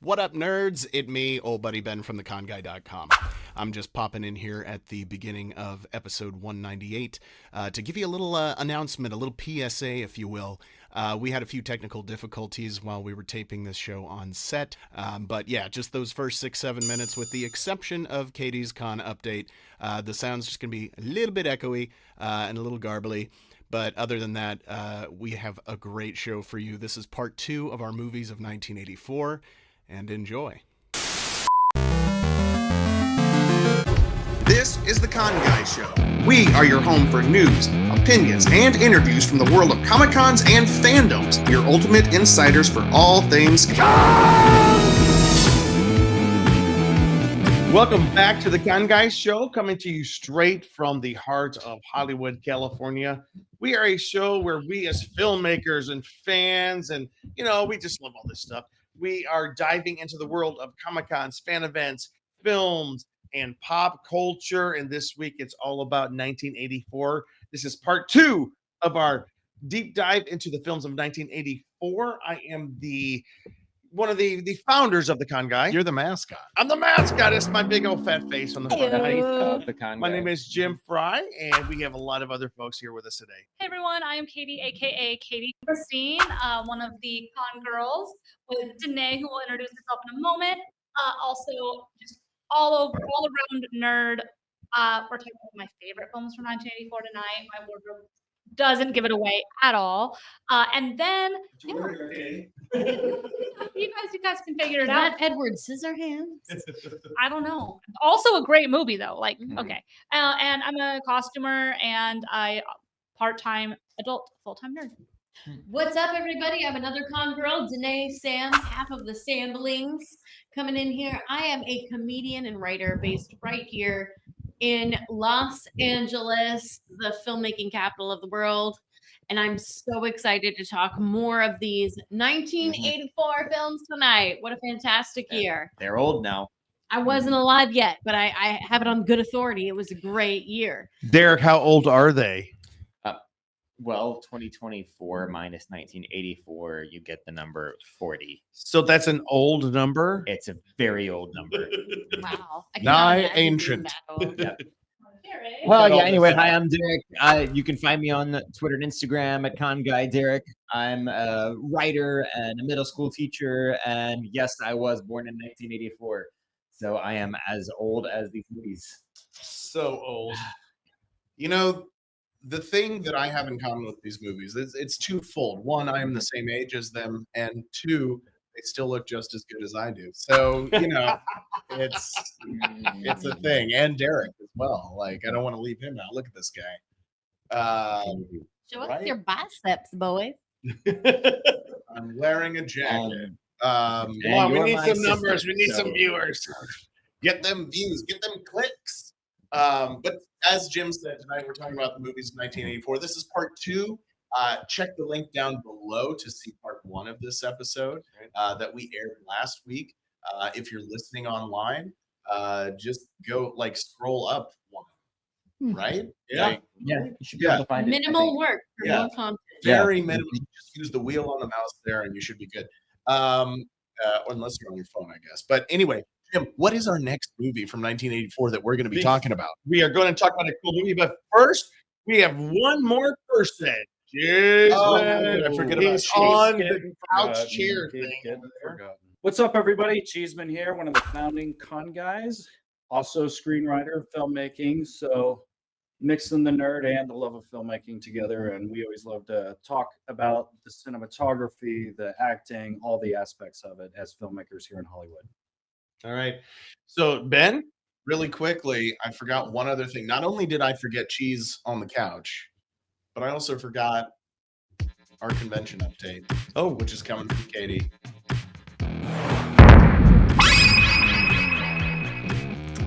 What up, nerds? It me, old buddy Ben from theconguy.com. I'm just popping in here at the beginning of episode 198 to give you a little announcement, a little PSA, if you will. We had a few technical difficulties while we were taping this show on set. But yeah, just those first 6-7 minutes, with the exception of Katie's con update, the sound's just going to be a little bit echoey and a little garbly. But other than that, we have a great show for you. This is part 2 of our movies of 1984, and enjoy. This is The Con Guy Show. We are your home for news, opinions, and interviews from the world of Comic-Cons and fandoms. Your ultimate insiders for all things Welcome back to The Con Guy Show, coming to you straight from the heart of Hollywood, California. We are a show where we as filmmakers and fans and, we just love all this stuff. We are diving into the world of Comic-Cons, fan events, films, and pop culture. And this week, it's all about 1984. This is part 2 of our deep dive into the films of 1984. I am one of the founders of The Con Guy. You're the mascot. I'm the mascot. It's my big old fat face on the front. The Con My Guy. name is Jim Fry, and we have a lot of other folks here with us today. Hey everyone, I am Katie, aka Katie Christine, one of the con girls, with Danae, who will introduce herself in a moment. Also, just all around nerd. We're talking about my favorite films from 1984 tonight. My wardrobe doesn't give it away at all. And then you guys can figure it out. Edward Scissorhands. I don't know. Also a great movie though. Okay. And I'm a costumer and I part-time adult, full-time nerd. What's up, everybody? I'm another con girl, Danae Sams, half of the Samblings, coming in here. I am a comedian and writer based right here in Los Angeles, the filmmaking capital of the world. And I'm so excited to talk more of these 1984 films tonight. What a fantastic year. They're old now. I wasn't alive yet, but I have it on good authority. It was a great year. Derek, how old are they? Well, 2024 minus 1984, you get the number 40. So that's an old number? It's a very old number. Wow. I cannot Nigh imagine being ancient. that old. Yeah. Derek. Well, Got yeah, all anyway, this hi, stuff. I'm Derek. You can find me on Twitter and Instagram at ConGuyDerek. I'm a writer and a middle school teacher. And yes, I was born in 1984. So I am as old as these movies. So old. The thing that I have in common with these movies is it's twofold. One, I am the same age as them, and two, they still look just as good as I do. So, it's a thing. And Derek as well. Like, I don't want to leave him out. Look at this guy. Show us Right? your biceps, boys. I'm wearing a jacket. And Come on, we you're need my some sister, numbers. We need so- some viewers. Get them views. Get them clicks. But as Jim said, tonight we're talking about the movies of 1984. This is part 2. Check the link down below to see part 1 of this episode that we aired last week. If you're listening online, just go scroll up one, right? Yeah, you should be Yeah. able to find it. I Minimal think. work for Yeah. more content. Very minimal. Just use the wheel on the mouse there, and you should be good. Unless you're on your phone, I guess. But anyway, Jim, what is our next movie from 1984 that we're going to be talking about? We are going to talk about a cool movie, but first, we have one more person. Jason. I forget about He's on getting the couch forgotten. chair He's thing. getting over there. forgotten. What's up, everybody? Cheeseman here, one of the founding con guys, also screenwriter, filmmaking. So mixing the nerd and the love of filmmaking together. And we always love to talk about the cinematography, the acting, all the aspects of it as filmmakers here in Hollywood. All right. So, Ben, really quickly, I forgot one other thing. Not only did I forget cheese on the couch, but I also forgot our convention update. Oh, which is coming from Katie.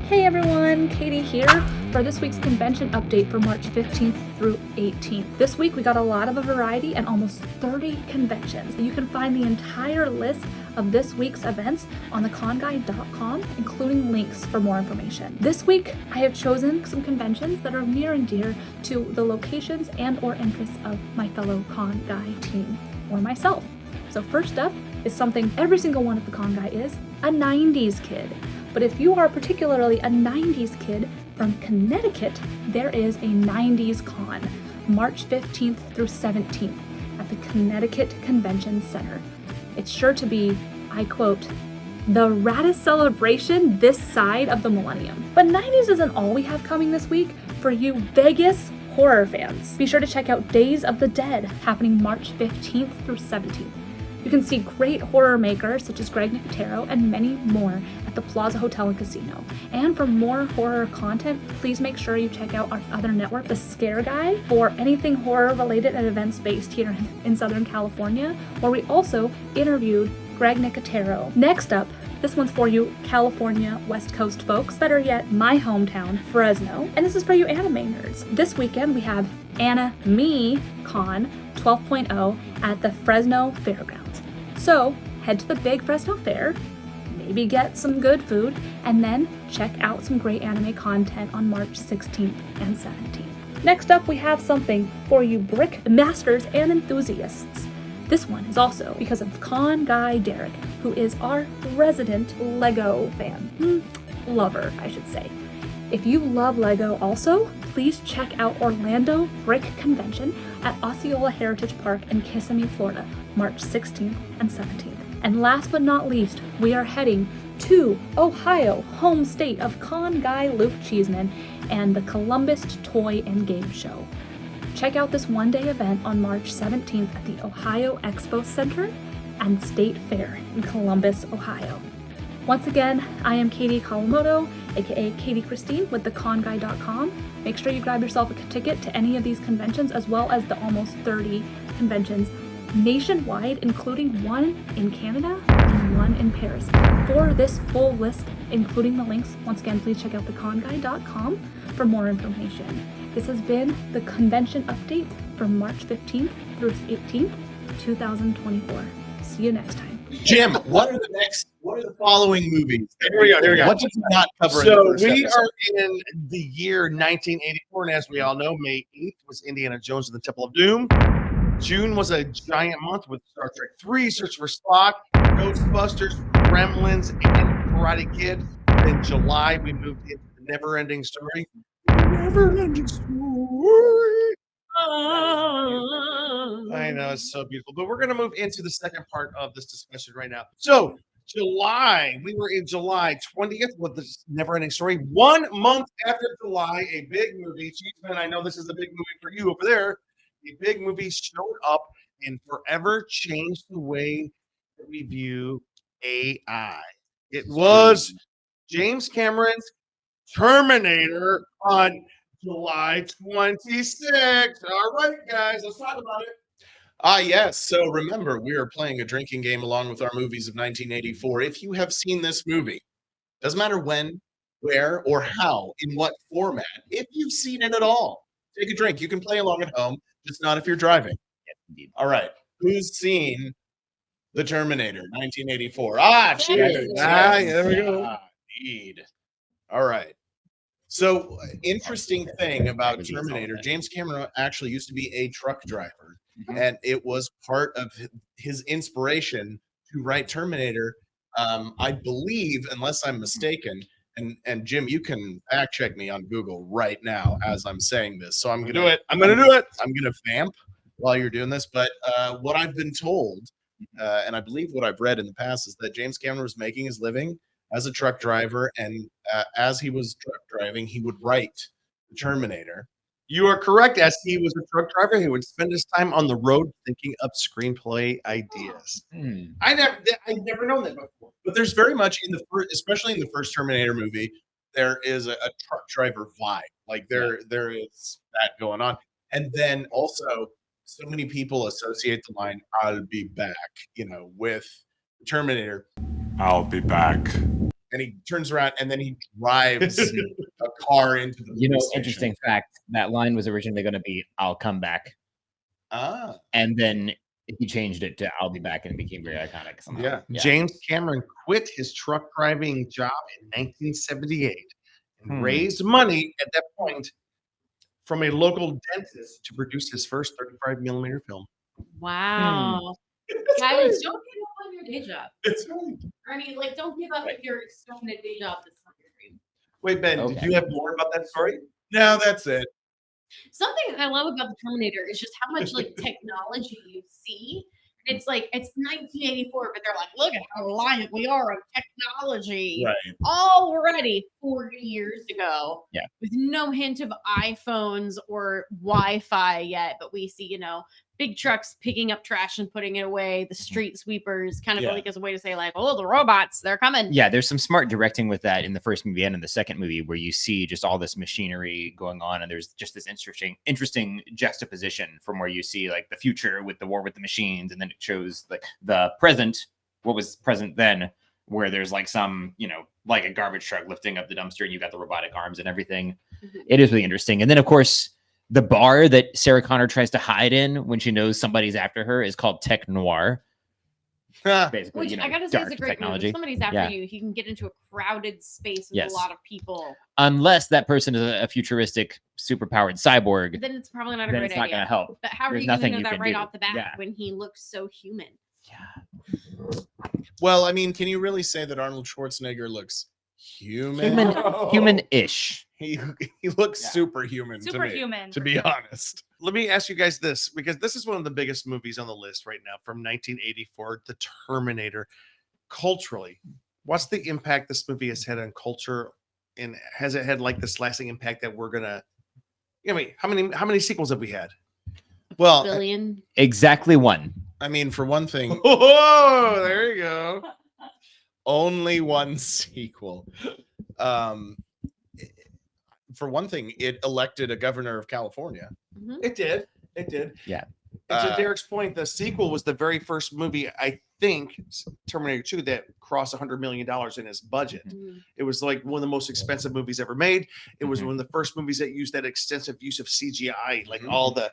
Hey everyone, Katie here for this week's convention update for March 15th through 18th. This week we got a lot of a variety and almost 30 conventions. You can find the entire list of this week's events on theconguy.com, including links for more information. This week I have chosen some conventions that are near and dear to the locations and or interests of my fellow con guy team or myself. So first up is something every single one of the con guy is, a 90s kid. But if you are particularly a 90s kid from Connecticut, there is a 90s con, March 15th through 17th at the Connecticut Convention Center. It's sure to be, I quote, the raddest celebration this side of the millennium. But 90s isn't all we have coming this week for you Vegas horror fans. Be sure to check out Days of the Dead, happening March 15th through 17th. You can see great horror makers such as Greg Nicotero and many more at the Plaza Hotel and Casino. And for more horror content, please make sure you check out our other network, The Scare Guy, for anything horror related and events based here in Southern California, where we also interviewed Greg Nicotero. Next up, this one's for you California West Coast folks, better yet, my hometown, Fresno. And this is for you anime nerds. This weekend we have Anime Con 12.0 at the Fresno Fairgrounds. So head to the big Fresno Fair, maybe get some good food, and then check out some great anime content on March 16th and 17th. Next up, we have something for you brick masters and enthusiasts. This one is also because of Con Guy Derek, who is our resident Lego fan. Lover, I should say. If you love Lego also, please check out Orlando Brick Convention at Osceola Heritage Park in Kissimmee, Florida, March 16th and 17th. And last but not least, we are heading to Ohio, home state of Con Guy Luke Cheeseman and the Columbus Toy and Game Show. Check out this one-day event on March 17th at the Ohio Expo Center and State Fair in Columbus, Ohio. Once again, I am Katie Kawamoto, aka Katie Christine with theconguy.com. Make sure you grab yourself a ticket to any of these conventions, as well as the almost 30 conventions nationwide, including one in Canada and one in Paris. For this full list, including the links, once again, please check out theconguy.com for more information. This has been the convention update from March 15th through 18th, 2024. See you next time. Jim, what are the following movies? Here we go. What did we not cover? So in the first we episode? are in the year 1984, and as we all know, May 8th was Indiana Jones and the Temple of Doom. June was a giant month with Star Trek 3, Search for Spock, Ghostbusters, Gremlins, and Karate Kid. In July, we moved into the Never-Ending Story. Never-Ending Story. I know, it's so beautiful. But we're going to move into the second part of this discussion right now. So, July, we were in July 20th with the Never-Ending Story. 1 month after July, a big movie. Cheeseman, I know this is a big movie for you over there. A big movie showed up and forever changed the way that we view AI. It was James Cameron's Terminator on July 26th. All right, guys, let's talk about it. Yes. So remember, we are playing a drinking game along with our movies of 1984. If you have seen this movie, doesn't matter when, where, or how, in what format, if you've seen it at all, take a drink. You can play along at home, just not if you're driving. Yes, indeed. All right. Who's seen The Terminator, 1984? Cheers. There we go. Indeed. All right. So, interesting thing about Terminator, James Cameron actually used to be a truck driver, and it was part of his inspiration to write Terminator. I believe, unless I'm mistaken, and Jim, you can fact check me on Google right now as I'm saying this. So I'm gonna do it. I'm gonna do it. I'm gonna vamp while you're doing this. But what I've been told, and I believe what I've read in the past, is that James Cameron was making his living as a truck driver, and as he was truck driving, he would write the Terminator. You are correct. As he was a truck driver, he would spend his time on the road thinking up screenplay ideas. I never known that before. But there's very much especially in the first Terminator movie, there is a truck driver vibe. Like there is that going on. And then also, so many people associate the line "I'll be back," with the Terminator. I'll be back. And he turns around and then he drives a car into the police station. Interesting fact, that line was originally going to be "I'll come back," and then he changed it to "I'll be back," and it became very iconic somehow. Yeah. James Cameron quit his truck driving job in 1978 and raised money at that point from a local dentist to produce his first 35 millimeter film. Wow. Guys, don't get up on your day job. It's right. I mean, like, don't give up if you're stuck in a day job that's not your dream. Wait, Ben, did Okay. you have more about that story? No, that's it. Something I love about the Terminator is just how much like technology you see. It's like it's 1984, but they're like, look at how reliant we are on technology. Right. Already 40 years ago. Yeah. With no hint of iPhones or Wi-Fi yet, but we see, big trucks picking up trash and putting it away, the street sweepers, kind of Yeah. like as a way to say, like, oh, the robots, they're coming. Yeah, there's some smart directing with that in the first movie and in the second movie, where you see just all this machinery going on, and there's just this interesting juxtaposition from where you see like the future with the war with the machines, and then it shows like the present, what was present then, where there's like some, like a garbage truck lifting up the dumpster, and you got the robotic arms and everything. Mhm. It is really interesting. And then of course, the bar that Sarah Connor tries to hide in when she knows somebody's after her is called Tech Noir. Basically, Which I gotta say is dark a great technology. move. If somebody's after Yeah. you can get into a crowded space with Yes. a lot of people. Unless that person is a futuristic, superpowered cyborg, Then it's probably not a then great it's not idea. going to help. But how are There's you going to nothing know you that can right do. off the bat Yeah. when he looks so human? Yeah. Well, I mean, can you really say that Arnold Schwarzenegger looks human? Human-ish. He looks Yeah. superhuman. Superhuman. To be honest. Let me ask you guys this, because this is one of the biggest movies on the list right now from 1984, The Terminator. Culturally, what's the impact this movie has had on culture, and has it had like this lasting impact that we're gonna? I mean, how many sequels have we had? Well, Billion. Exactly one. I mean, for one thing, Oh, there you go. only one sequel. For one thing, it elected a governor of California. It did. It did. Yeah. And to Derek's point, the sequel was the very first movie, I think, Terminator 2, that crossed $100 million in its budget. Mhm. It was like one of the most expensive movies ever made. It was Mhm. one of the first movies that used that extensive use of CGI, like Mhm. all the.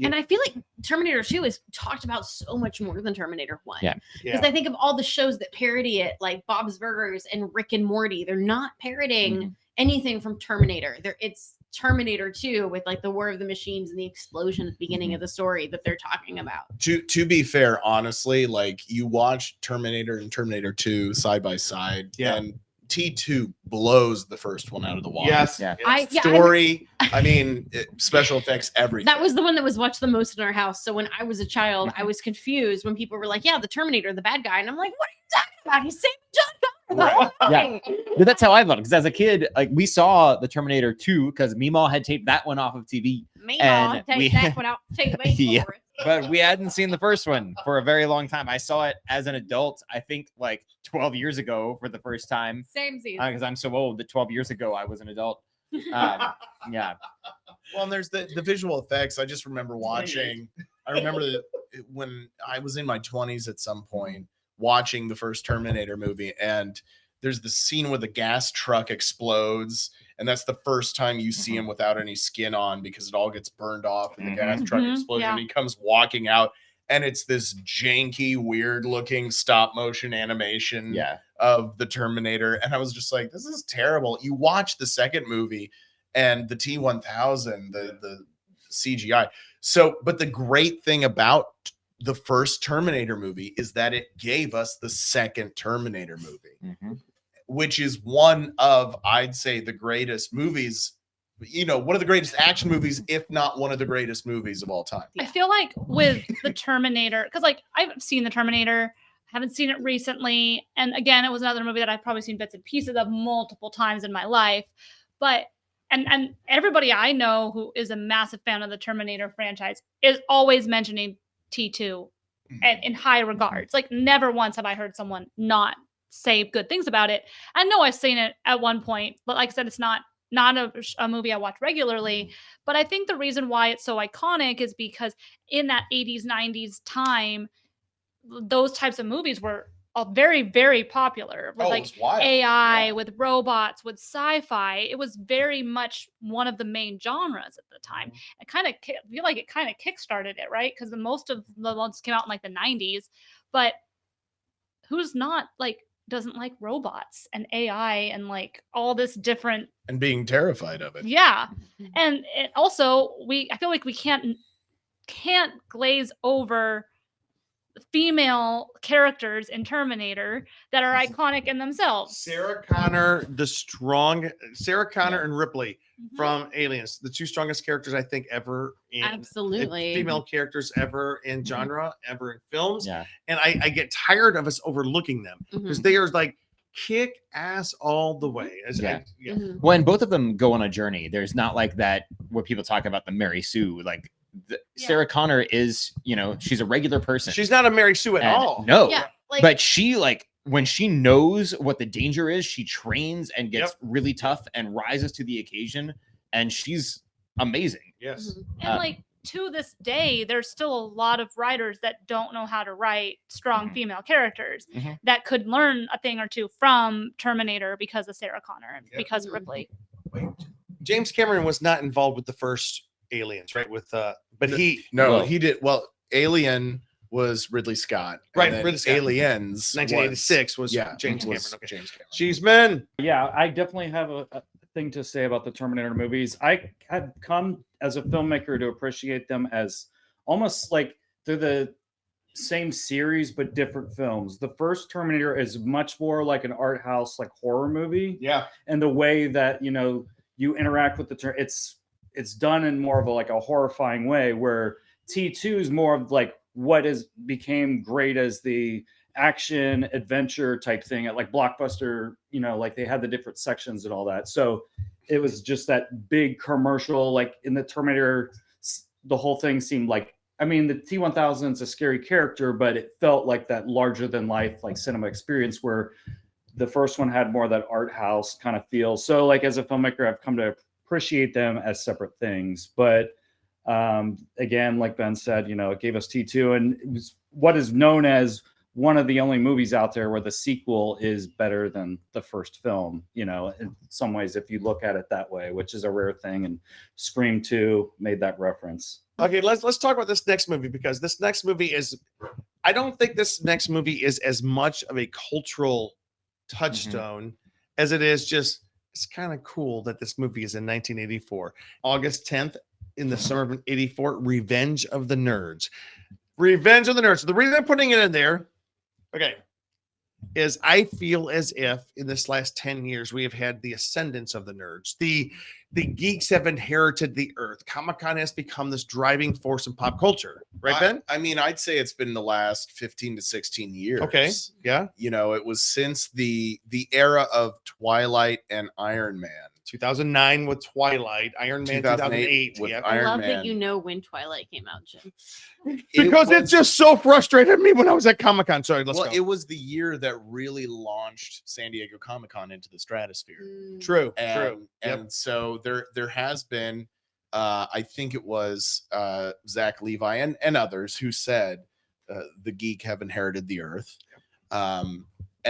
And I feel like Terminator 2 is talked about so much more than Terminator 1. Yeah. Because I think of all the shows that parody it, like Bob's Burgers and Rick and Morty. They're not parodying Mhm. anything from Terminator. It's Terminator 2 with like the War of the Machines and the explosion at the beginning of the story that they're talking about. To be fair, honestly, like you watch Terminator and Terminator 2 side by side, Yeah. and T2 blows the first one out of the water. Yes. Yeah. yes. Story, I mean, special effects, everything. That was the one that was watched the most in our house. So when I was a child, I was confused when people were like, yeah, the Terminator, the bad guy. And I'm like, what are you talking about? He's saving John Connor the whole Yeah. time. But that's how I felt, because as a kid, like we saw the Terminator 2 because Meemaw had taped that one off of TV, Me, And take we- that one out. Take me Yeah. for it. but we hadn't seen the first one for a very long time. I saw it as an adult, I think like 12 years ago for the first time, Same season. because I'm so old that 12 years ago I was an adult. Yeah. Well, and there's the visual effects. I just remember watching. I remember that when I was in my 20s at some point, watching the first Terminator movie, and there's the scene where the gas truck explodes, and that's the first time you see him without any skin on because it all gets burned off in the gas truck Mhm, explosion. yeah. He comes walking out, and it's this janky, weird-looking stop-motion animation Yeah. of the Terminator, and I was just like, this is terrible. You watch the second movie and the T-1000, the CGI. So, but the great thing about the first Terminator movie is that it gave us the second Terminator movie, Mhm. which is one of, I'd say, the greatest movies, one of the greatest action movies, if not one of the greatest movies of all time. I feel like with the Terminator, because like I've seen the Terminator, haven't seen it recently, and again, it was another movie that I've probably seen bits and pieces of multiple times in my life. But and everybody I know who is a massive fan of the Terminator franchise is always mentioning T2 and in high regards. Like never once have I heard someone not say good things about it. I know I've seen it at one point, but like I said, it's not a movie I watch regularly. But I think the reason why it's so iconic is because in that 80s, 90s time, those types of movies were all very, very popular. With like it's wild. AI, with robots, with sci-fi. It was very much one of the main genres at the time. It kind of feel like it kind of kickstarted it, right? Because most of the ones came out in like the 90s. But who's not like doesn't like robots and AI and like all this different And being terrified of it. yeah. And it also I feel like we can't glaze over female characters in Terminator that are iconic in themselves. Sarah Connor and Ripley from Aliens, the two strongest characters I think ever in Absolutely. female characters ever in genre, ever in films. Yeah. And I get tired of us overlooking them because they are like kick ass all the way. When both of them go on a journey, there's not like that where people talk about the Mary Sue. Like Sarah Connor is, she's a regular person. She's not a Mary Sue at all. No. Yeah, like, but she when she knows what the danger is, she trains and gets really tough and rises to the occasion, and she's amazing. Yes. And to this day, there's still a lot of writers that don't know how to write strong female characters that could learn a thing or two from Terminator because of Sarah Connor and because of Ripley. Wait, James Cameron was not involved with the first Aliens, right? But he did. Well, Alien was Ridley Scott, right? And Ridley Scott. Aliens, 1986 was James Cameron. Okay. James Cameron. Cheeseman. Yeah, I definitely have a thing to say about the Terminator movies. I had come as a filmmaker to appreciate them as almost like they're the same series but different films. The first Terminator is much more like an art house, like horror movie. Yeah, and the way that you interact with it's done in more of a horrifying way. Where T2 is more of like what became great as the action adventure type thing at like Blockbuster, like they had the different sections and all that. So it was just that big commercial, like in the Terminator, the whole thing seemed like, the T-1000 is a scary character, but it felt like that larger than life, like cinema experience, where the first one had more of that art house kind of feel. So like as a filmmaker, I've come to appreciate them as separate things. But again, like Ben said, it gave us T2, and it was what is known as one of the only movies out there where the sequel is better than the first film, in some ways, if you look at it that way, which is a rare thing. And Scream 2 made that reference. Okay, let's talk about this next movie, because this next movie I don't think this next movie is as much of a cultural touchstone as it is just, it's kind of cool that this movie is in 1984. August 10th in the summer of 84, Revenge of the Nerds. Revenge of the Nerds. So the reason I'm putting it in there, is I feel as if in this last 10 years we have had the ascendance of the nerds. The geeks have inherited the earth. Comic-Con has become this driving force in pop culture. Right, Ben? I'd say it's been the last 15 to 16 years. Okay. Yeah. It was since the era of Twilight and Iron Man. 2009 with Twilight, Iron Man 2008 with yeah. I Iron love Man. that you know when Twilight came out, Jim. Because it just so frustrated me when I was at Comic-Con. Sorry, let's go. It was the year that really launched San Diego Comic-Con into the stratosphere. True. And so there has been, I think it was Zach Levi and others who said the geek have inherited the earth. And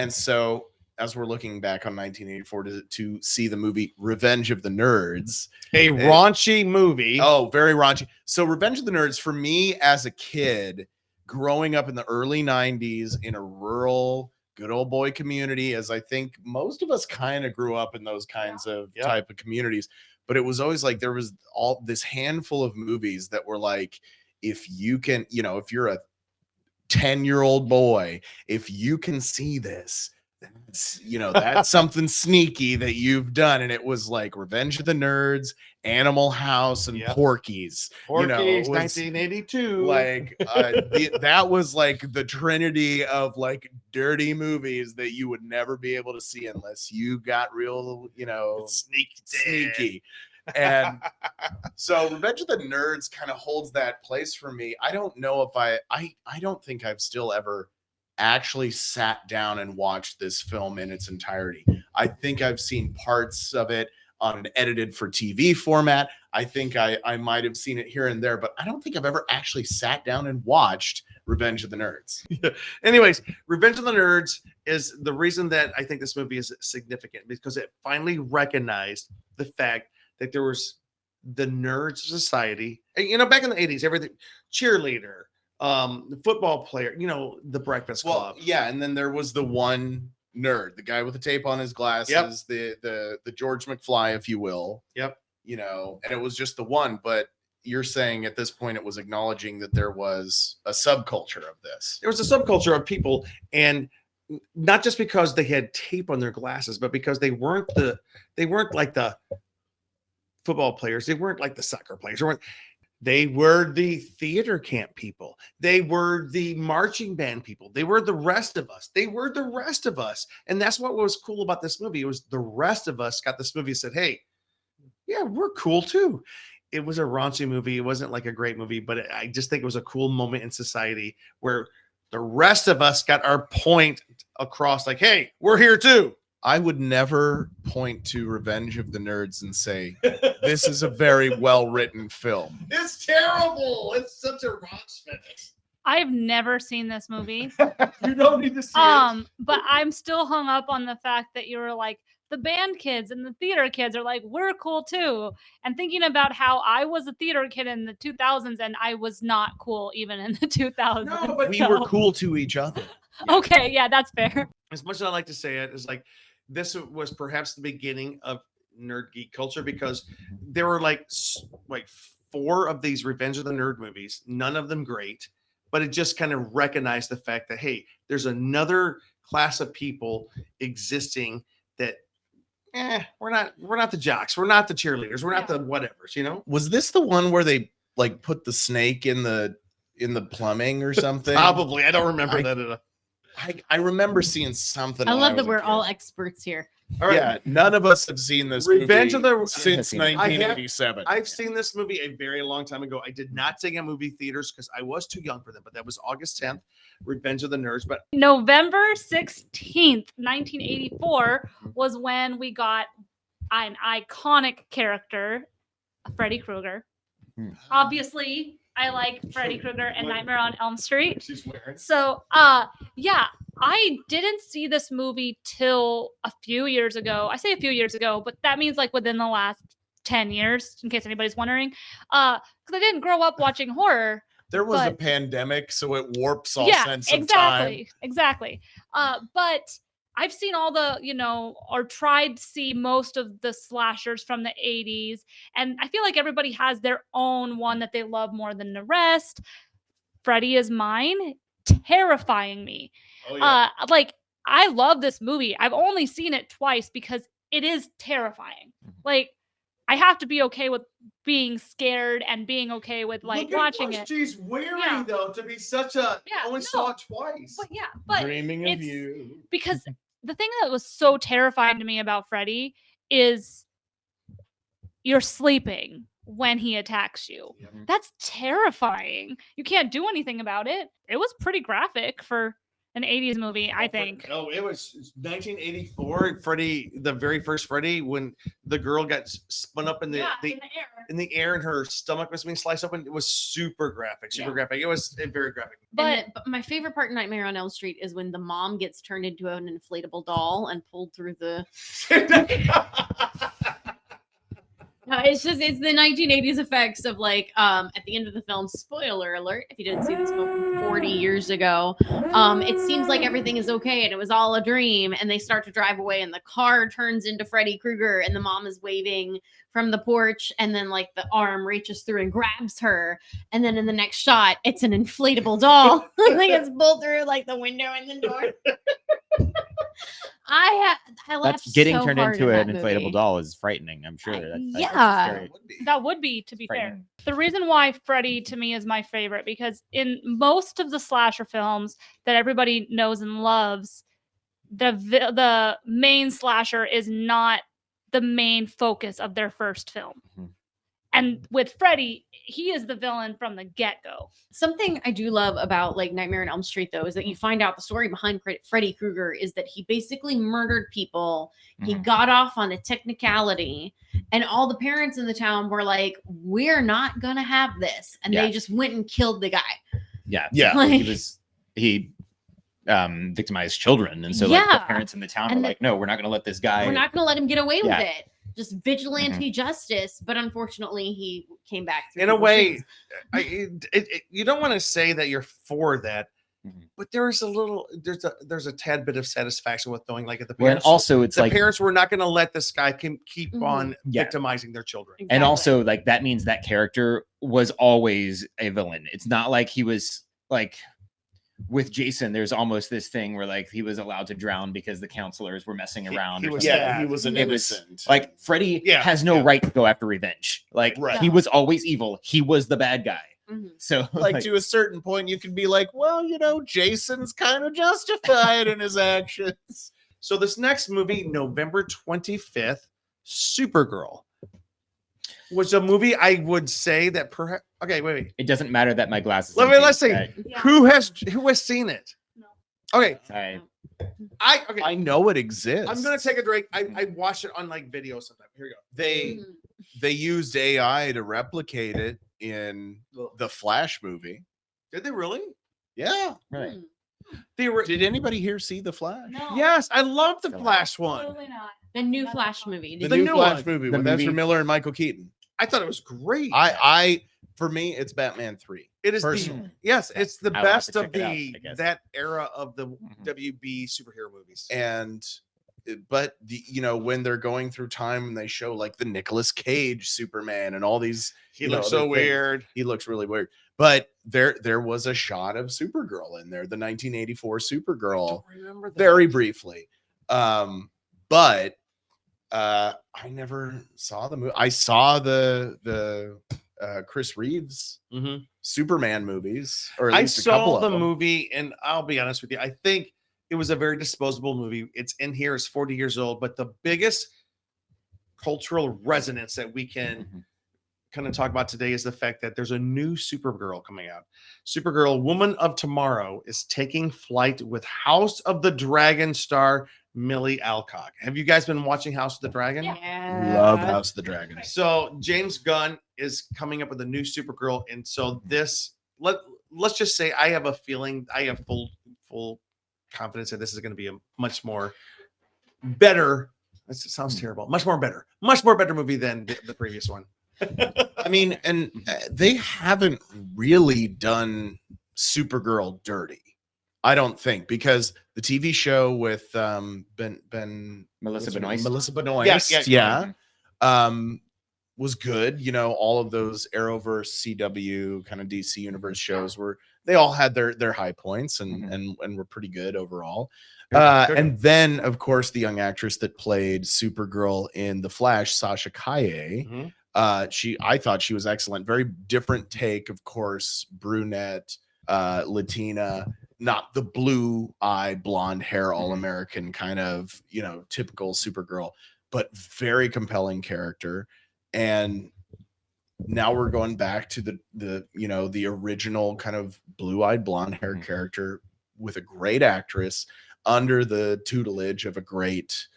so as we're looking back on 1984 to see the movie Revenge of the Nerds, a raunchy movie. Oh, very raunchy. So Revenge of the Nerds, for me as a kid, growing up in the early 90s in a rural, good old boy community, as I think most of us kind of grew up in those kinds of type of communities, but it was always like there was all this handful of movies that were like, if you can, if you're a 10-year-old boy, if you can see this, that's something sneaky that you've done. And it was like Revenge of the Nerds, Animal House, and Porky's. Porky's, 1982. Like that was like the trinity of like dirty movies that you would never be able to see unless you got real, sneaky. And so Revenge of the Nerds kind of holds that place for me. I don't know if I don't think I've still ever actually sat down and watched this film in its entirety. I think I've seen parts of it on an edited for TV format. I think I might have seen it here and there, but I don't think I've ever actually sat down and watched Revenge of the Nerds. Anyways, Revenge of the Nerds is the reason that I think this movie is significant, because it finally recognized the fact that there was the nerds society. Back in the 80s, everything, cheerleader, the football player, the Breakfast Club. Yeah, and then there was the one nerd, the guy with the tape on his glasses, the George McFly, if you will. Yep. And it was just the one, but you're saying at this point it was acknowledging that there was a subculture of this. There was a subculture of people, and not just because they had tape on their glasses, but because they weren't like the football players, they weren't like the soccer players, they were the theater camp people, they were the marching band people, they were the rest of us, and that's what was cool about this movie. It was the rest of us got this movie and said, hey, yeah, we're cool too. It was a raunchy movie. It wasn't like a great movie, but I just think it was a cool moment in society where the rest of us got our point across, like, hey, we're here too. I would never point to Revenge of the Nerds and say, this is a very well-written film. It's terrible. It's such a raunch fest. I've never seen this movie. You don't need to see it. But I'm still hung up on the fact that you were like, the band kids and the theater kids are like, we're cool too. And thinking about how I was a theater kid in the 2000s and I was not cool even in the 2000s. No, but We were cool to each other. Okay, yeah, that's fair. As much as I like to say it, is like this was perhaps the beginning of nerd geek culture, because there were like 4 of these Revenge of the Nerd movies, none of them great, but it just kind of recognized the fact that, hey, there's another class of people existing that we're not the jocks, we're not the cheerleaders, we're not the whatevers, you know? Was this the one where they like put the snake in the plumbing or something? Probably. I don't remember that. I remember seeing something. I when love was that a we're kid. all experts here. All right. Yeah, none of us have seen this Revenge movie of the- since I have- 1987. I've seen this movie a very long time ago. I did not see it in movie theaters because I was too young for them, but that was August 10th, Revenge of the Nerds. But November 16th, 1984 was when we got an iconic character, Freddy Krueger. Obviously, I like Freddy Krueger and Nightmare on Elm Street. she's wearing. So, yeah, I didn't see this movie till a few years ago. I say a few years ago, but that means like within the last 10 years, in case anybody's wondering. Because I didn't grow up watching horror. There was a but- pandemic, so it warps all Yeah, sense of time. exactly. But I've seen all the, or tried to see most of the slashers from the 80s. And I feel like everybody has their own one that they love more than the rest. Freddy is mine, terrifying me. Oh, yeah. Like, I love this movie. I've only seen it twice because it is terrifying. Like, I have to be okay with being scared and being okay with like Look at watching what it. she's wearing, Yeah. though, to be such a. Yeah, only no. saw it twice. But yeah, but Dreaming of it's- you. because the thing that was so terrifying to me about Freddy is you're sleeping when he attacks you. Yep. That's terrifying. You can't do anything about it. It was pretty graphic for an 80s movie, I think. No, it was 1984. Freddy, the very first Freddy, when the girl got spun up in the, in the the air. in the air and her stomach was being sliced open. It was super graphic, Yeah. graphic. It was very graphic. But my favorite part in Nightmare on Elm Street is when the mom gets turned into an inflatable doll and pulled through the. No, it's the 1980s effects of like at the end of the film. Spoiler alert! If you didn't see this film 40 years ago, it seems like everything is okay and it was all a dream. And they start to drive away, and the car turns into Freddy Krueger, and the mom is waving from the porch, and then like the arm reaches through and grabs her, and then in the next shot, it's an inflatable doll. Like it's pulled through like the window and the door. I laughed That's getting so turned hard into in an that inflatable movie. doll is frightening. I'm sure. Yeah. scary. That would be, to be fair. Frightening. The reason why Freddy to me is my favorite, because in most of the slasher films that everybody knows and loves, the main slasher is not the main focus of their first film. Mhm. And with Freddy, he is the villain from the get-go. Something I do love about like Nightmare on Elm Street, though, is that you find out the story behind Freddy Krueger is that he basically murdered people. He Mhm. got off on a technicality, and all the parents in the town were like, "We're not gonna have this," and Yeah. they just went and killed the guy. Yeah. Yeah. Like- he victimized children, and so like the Yeah. parents in the town And were like, no, we're not going to let this guy. We're not gonna let him get away Yeah. with it. Just vigilante justice, but unfortunately, he came back. through In a the way, machines. you don't want to say that you're for that. but there's a tad bit of satisfaction with knowing, like, at the Well, and parents, also it's the like, parents were not going to let this guy keep Mhm. on Yeah. victimizing their children. and Exactly. also like that means that character was always a villain. It's not like he was like with Jason. There's almost this thing where like he was allowed to drown because the counselors were messing around. he or was- something. Yeah, he was an It was innocent. like Freddy Yeah, has no yeah. right to go after revenge. Like Right. he was always evil. He was the bad guy. Mhm. So like to a certain point, you can be like, well, Jason's kind of justified in his actions. So this next movie, November 25th, Supergirl, was a movie I would say that perhaps. Okay, wait. it doesn't matter that my glasses. Let's see. Yeah. Who has seen it? No. Okay, I I know it exists. I'm gonna take a break. I watched it on like video sometime. Here we go. They Mhm. used AI to replicate it in the Flash movie. Did they really? Yeah. Right. They were. Did anybody here see the Flash? No. Yes, I love the So- Flash one. Totally not. The new Flash movie. The The new new Flash one. movie The with Ezra movie- Miller and Michael Keaton. I thought it was great. For me, it's Batman 3. It is personally. yes, it's the I will have best to of check it out, I guess. that era of the Mhm. WB superhero movies. And but when they're going through time and they show like the Nicolas Cage Superman and all these, He you know, looks so other things, weird. he looks really weird. But there was a shot of Supergirl in there, the 1984 Supergirl, Remember that? very briefly. But I never saw the movie. I saw the Chris Reeves Mhm. Superman movies, or at I least a couple saw of the them. movie, and I'll be honest with you. I think it was a very disposable movie. It's in here. It's 40 years old, but the biggest cultural resonance that we can Mhm. kind of talk about today is the fact that there's a new Supergirl coming out. Supergirl, Woman of Tomorrow, is taking flight with House of the Dragon star Millie Alcock. Have you guys been watching House of the Dragon? Yeah. Love House of the Dragon. So James Gunn is coming up with a new Supergirl, and so let's just say I have a feeling, I have full confidence that this is going to be a much more better. This sounds terrible. Much more better movie than the previous one. I mean, and they haven't really done Supergirl dirty, I don't think, because the TV show with Melissa Benoist. Yeah. Was good. All of those Arrowverse, CW kind of DC universe shows they all had their high points and were pretty good overall. Good. And then of course the young actress that played Supergirl in The Flash, Sasha Calle, Mhm. I thought she was excellent. Very different take, of course, brunette, Latina, not the blue eye, blonde hair, all American kind of, typical Supergirl, but very compelling character. And now we're going back to the original kind of blue-eyed blonde hair character with a great actress under the tutelage of a great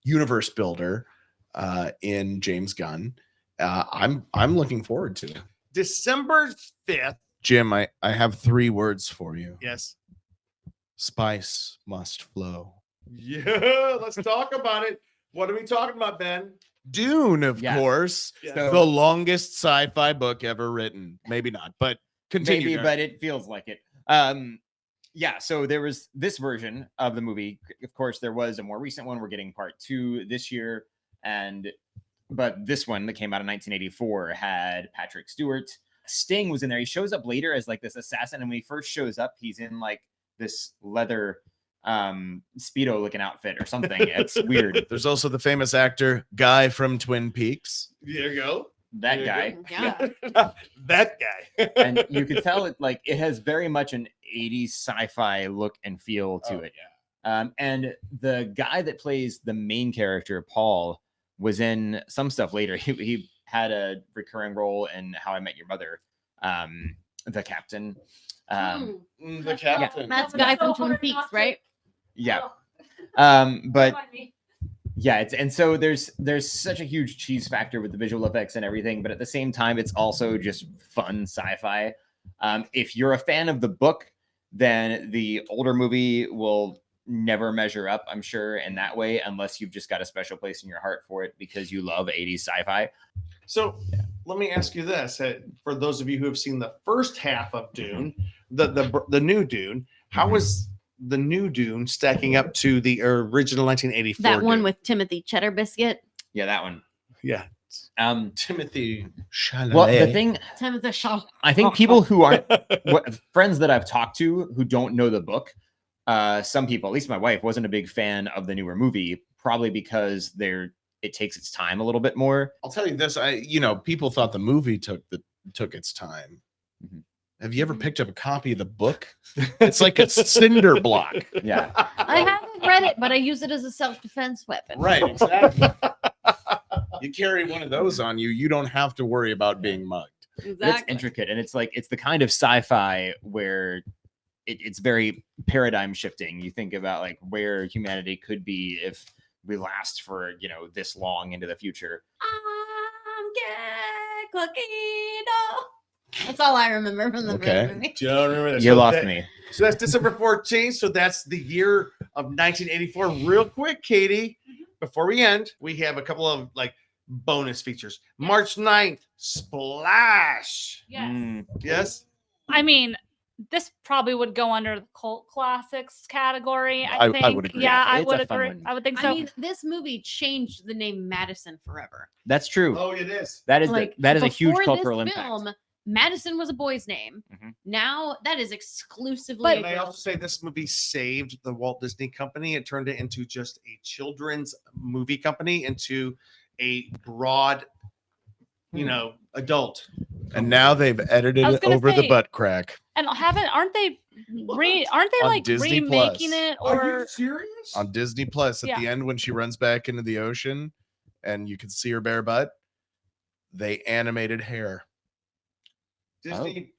universe builder in James Gunn. I'm looking forward to it. December 5th. Jim, I have 3 words for you. Yes. Spice must flow. Yeah, let's talk about it. What are we talking about, Ben? Dune, of Yeah. course. Yeah. The longest sci-fi book ever written. Maybe not, but continue. Maybe, Darren. but it feels like it. Yeah, so there was this version of the movie. Of course, there was a more recent one. We're getting part 2 this year, but this one that came out in 1984 had Patrick Stewart. Sting was in there. He shows up later as like this assassin, and when he first shows up, he's in like this leather Speedo looking outfit or something. It's weird. There's also the famous actor Guy from Twin Peaks. There you go. That There guy. you Yeah. That guy. And you could tell it has very much an 80s sci-fi look and feel to it. And the guy that plays the main character, Paul, was in some stuff later. He had a recurring role in How I Met Your Mother, the captain. The captain. That's the guy from Twin Peaks, right? Yeah. Oh, But remind me. yeah, and so there's such a huge cheese factor with the visual effects and everything, but at the same time, it's also just fun sci-fi. If you're a fan of the book, then the older movie will never measure up, I'm sure, in that way, unless you've just got a special place in your heart for it because you love 80s sci-fi. So let me ask you this. For those of you who have seen the first half of Dune, the new Dune. How was the new Dune stacking up to the original 1984? That one Dune? with Timothy Cheddar Biscuit. Yeah, that one. Yeah, Timothy Chalamet. Well, the thing, Timothy Shaw. I think people who aren't friends that I've talked to who don't know the book, some people, at least my wife, wasn't a big fan of the newer movie, probably because it takes its time a little bit more. I'll tell you this. People thought the movie took its time. Mhm. Have you ever picked up a copy of the book? It's like a cinder block. Yeah. I haven't read it, but I use it as a self-defense weapon. Right, exactly. You carry one of those on you, you don't have to worry about being mugged. It's Exactly. intricate, and it's the kind of sci-fi where it's very paradigm shifting. You think about like where humanity could be if we last for this long into the future. That's all I remember from the Okay. movie. don't remember that. You lost me. So that's December 14th. So that's the year of 1984. Real quick, Katie, before we end, we have a couple of bonus features. March 9th, Splash. Yes. Yes. I mean, this probably would go under the cult classics category. I think. I would agree. Yeah, I It's would a fun agree. one. I would think so. I mean, this movie changed the name Madison forever. That's true. Oh, it is. That is that is a huge before this cultural impact. film, Madison was a boy's name. Mhm. Now that is exclusively. But- a And I girl's also say this movie saved the Walt Disney Company. It turned it into just a children's movie company into a broad, adult. And now they've edited I was it gonna over the say- butt crack and aren't they On like Disney remaking Plus. it or serious? on Disney Plus at Yeah. the end when she runs back into the ocean and you can see her bare butt. They animated hair. Disney.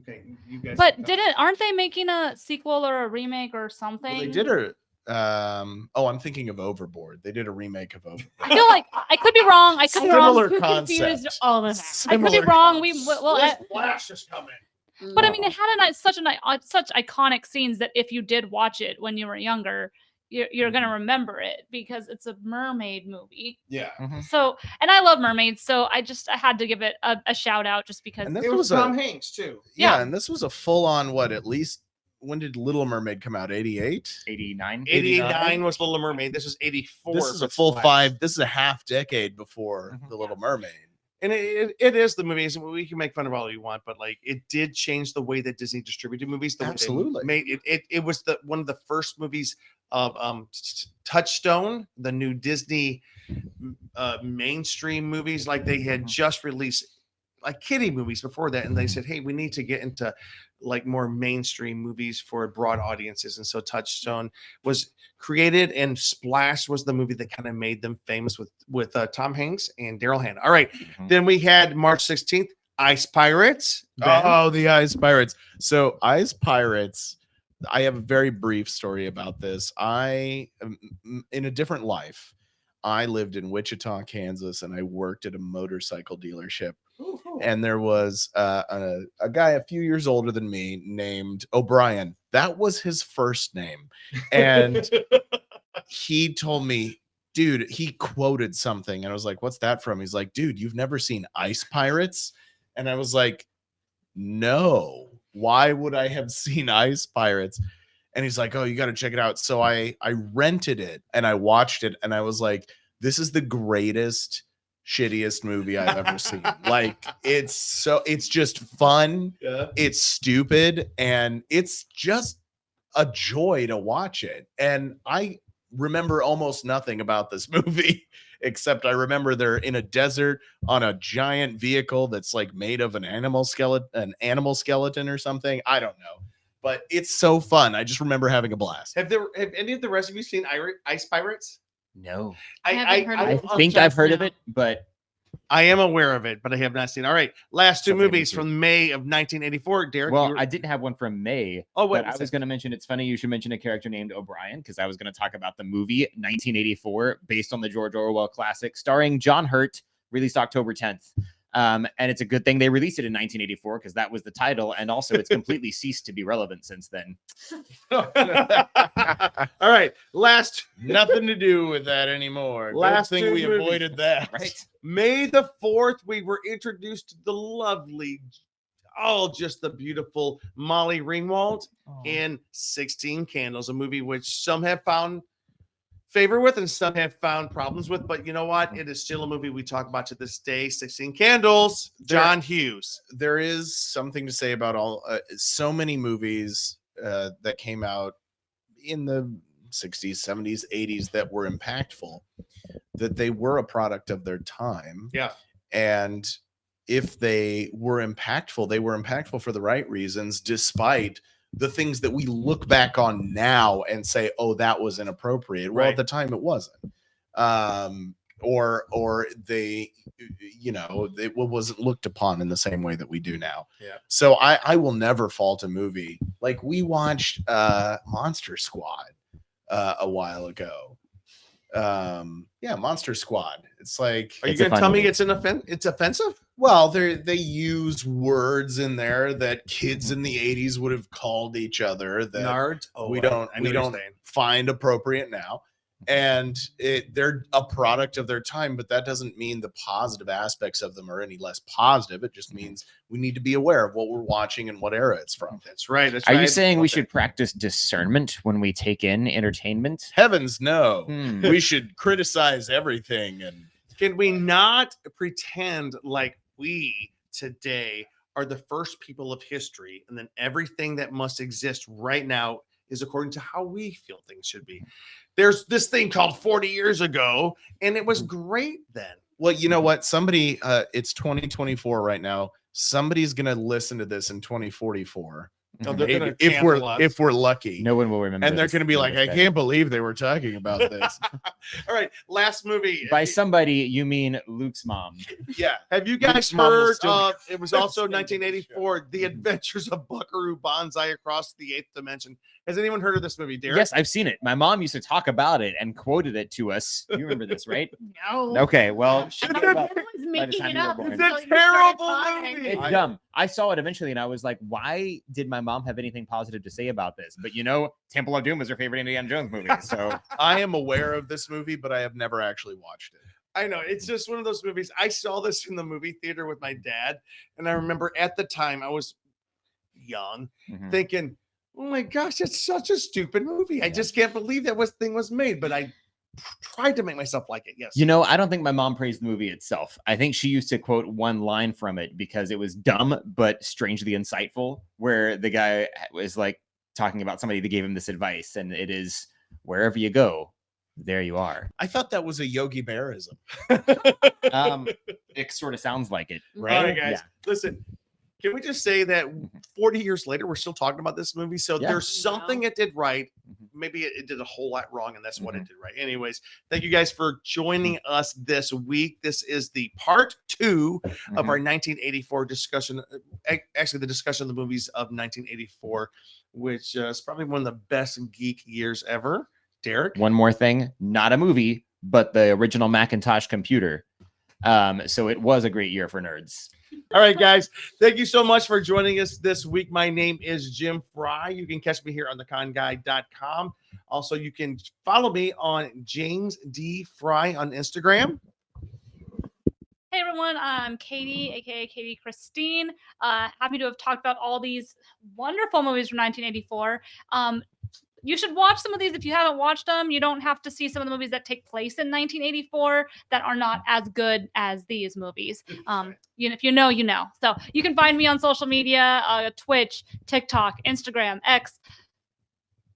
Okay, you guys. but aren't they making a sequel or a remake or something? Well, they did her. I'm thinking of Overboard. They did a remake of Overboard. I feel like I could be wrong. I could be wrong. Similar Who confused concept. all of that? I could be Similar wrong. concept. Flash is coming. But I mean, it had such iconic scenes that if you did watch it when you were younger, you're gonna remember it because it's a mermaid movie. Yeah. So, and I love mermaids, so I had to give it a shout out just because. And this It was was Tom a Hanks too. yeah, Yeah. and this was a full on at least when did Little Mermaid come out? 88. 89. 89 was Little Mermaid. This is 84. This is a with full Splash. 5. This is a half decade before Mhm. The Little Mermaid. And it is the movies. We can make fun of all you want, but it did change the way that Disney distributed movies. The way they Absolutely. made it. It was one of the first movies of Touchstone, the new Disney mainstream movies. Like they had just released kiddie movies before that, and they said, "Hey, we need to get into more mainstream movies for broad audiences." And so Touchstone was created, and Splash was the movie that kind of made them famous with Tom Hanks and Daryl Hannah. All right, then we had March 16th, Ice Pirates. Ben. Oh, the Ice Pirates. So Ice Pirates, I have a very brief story about this. I in a different life, I lived in Wichita, Kansas, and I worked at a motorcycle dealership. Ooh, cool. And there was a guy a few years older than me named O'Brien. That was his first name. And he told me, dude, he quoted something. And I was like, what's that from? He's like, dude, you've never seen Ice Pirates? And I was like, no, why would I have seen Ice Pirates? And he's like, oh, you got to check it out. So I rented it and I watched it. And I was like, this is the greatest shittiest movie I've ever seen. It's just fun. Yeah. It's stupid and it's just a joy to watch it. And I remember almost nothing about this movie except I remember they're in a desert on a giant vehicle that's made of an animal skeleton or something. I don't know. But it's so fun. I just remember having a blast. Have any of the rest of you seen Ice Pirates? No. I haven't heard of I it. think I've heard of now. it, but I am aware of it, but I have not seen. All right, last two Something movies to- from May of 1984. Derek, well, you were- I didn't have one from May. oh wait, But I was going to mention, it's funny you should mention a character named O'Brien because I was going to talk about the movie 1984 based on the George Orwell classic starring John Hurt, released October 10th. And it's a good thing they released it in 1984 because that was the title. And also it's completely ceased to be relevant since then. All right, last Nothing to do with that anymore. Last Good two thing we movies. avoided that. Right. May the 4th, we were introduced to the lovely just the beautiful Molly Ringwald in 16 Candles, a movie which some have found favor with and some have found problems with. But you know what? It is still a movie we talk about to this day. 16 Candles, John Hughes. There is something to say about so many movies that came out in the 60s, 70s, 80s that were impactful, that they were a product of their time. Yeah. And if they were impactful for the right reasons, despite the things that we look back on now and say, oh, that was inappropriate. Well, at the time it wasn't. Or they, it wasn't looked upon in the same way that we do now. Yeah. So I will never fault a movie. Like we watched Monster Squad a while ago. Monster Squad. It's like, are you going to tell me it's offensive? Well, they use words in there that kids in the 80s would have called each other that Nards? we don't find appropriate now. And they're a product of their time, but that doesn't mean the positive aspects of them are any less positive. It just means we need to be aware of what we're watching and what era it's from. That's right. Are you saying we should practice discernment when we take in entertainment? Heavens no. We should criticize everything. And can we not pretend like we today are the first people of history, and then everything that must exist right now is according to how we feel things should be? There's this thing called 40 years ago, and it was great then. Well, you know what? Somebody, it's 2024 right now. Somebody's going to listen to this in 2044. No, they're gonna if we're lucky. No one will remember. And they're going to be like, I can't believe they were talking about this. All right, last movie. By somebody, you mean Luke's mom. Yeah. Have you guys heard of, it was also 1984, The Adventures of Buckaroo Banzai Across the Eighth Dimension. Has anyone heard of this movie, Derek? Yes, I've seen it. My mom used to talk about it and quoted it to us. You remember this, right? No. Okay, well, Everyone's making time it you were up. born. until It's a you started terrible talking. movie. it's dumb. I saw it eventually and I was like, why did my mom have anything positive to say about this? But Temple of Doom was her favorite Indiana Jones movie. So I am aware of this movie, but I have never actually watched it. I know. It's just one of those movies. I saw this in the movie theater with my dad. And I remember at the time I was young thinking, oh my gosh, it's such a stupid movie. I just can't believe that thing was made. But I tried to make myself like it. Yes. I don't think my mom praised the movie itself. I think she used to quote one line from it because it was dumb, but strangely insightful, where the guy was like talking about somebody that gave him this advice. And it is, wherever you go, there you are. I thought that was a Yogi Bearism. It sort of sounds like it, All right? right, guys. Listen, can we just say that 40 years later, we're still talking about this movie? So there's something it did right. Maybe it did a whole lot wrong, and that's what it did right. Anyways, thank you guys for joining us this week. This is the part 2 of our 1984 discussion. Actually, the discussion of the movies of 1984, which is probably one of the best geek years ever. Derek? One more thing, not a movie, but the original Macintosh computer. So it was a great year for nerds. All right, guys. Thank you so much for joining us this week. My name is Jim Fry. You can catch me here on theconguy.com. Also, you can follow me on James D. Fry on Instagram. Hey everyone, I'm Katie, aka Katie Christine. Happy to have talked about all these wonderful movies from 1984. You should watch some of these if you haven't watched them. You don't have to see some of the movies that take place in 1984 that are not as good as these movies. If you know, you know. So you can find me on social media, Twitch, TikTok, Instagram, X.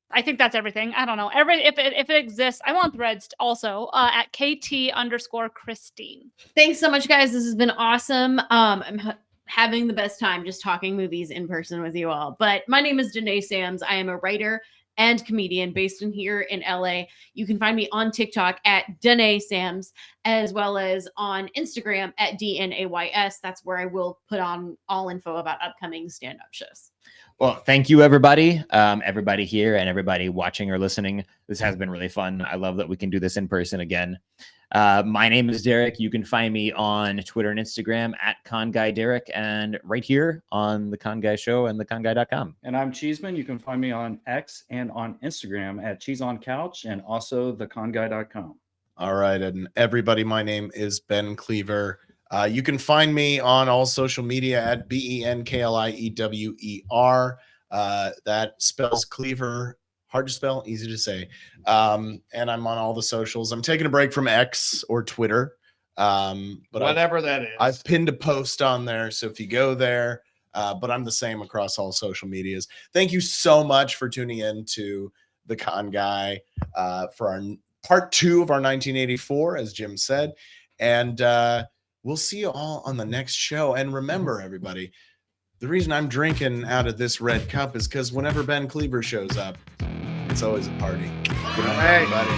I think that's everything. I don't know. If it exists, I'm on Threads also at KT_Christine. Thanks so much, guys. This has been awesome. I'm having the best time just talking movies in person with you all. But my name is Danae Sams. I am a writer and comedian based here in LA. You can find me on TikTok at Danae Sams, as well as on Instagram at DNAYS. That's where I will put on all info about upcoming stand-up shows. Well, thank you, everybody. Everybody here and everybody watching or listening. This has been really fun. I love that we can do this in person again. My name is Derek. You can find me on Twitter and Instagram at ConGuyDerek, and right here on The Con Guy Show and theconguy.com. And I'm Cheeseman. You can find me on X and on Instagram at CheeseOnCouch and also theconguy.com. All right. And everybody, my name is Ben Cleaver. You can find me on all social media at BENKLIEWER. That spells Cleaver. Hard to spell, easy to say. And I'm on all the socials. I'm taking a break from X or Twitter. But Whatever that is. I've pinned a post on there. So if you go there, but I'm the same across all social medias. Thank you so much for tuning in to The Con Guy for our part 2 of our 1984, as Jim said. And we'll see you all on the next show. And remember, everybody, the reason I'm drinking out of this red cup is because whenever Ben Cleaver shows up, it's always a party. Good night, everybody.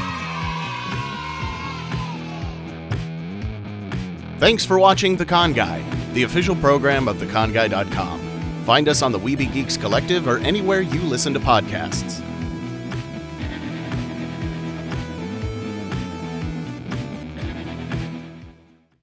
Thanks for watching The Con Guy, the official program of theconguy.com. Find us on the Weeby Geeks Collective or anywhere you listen to podcasts.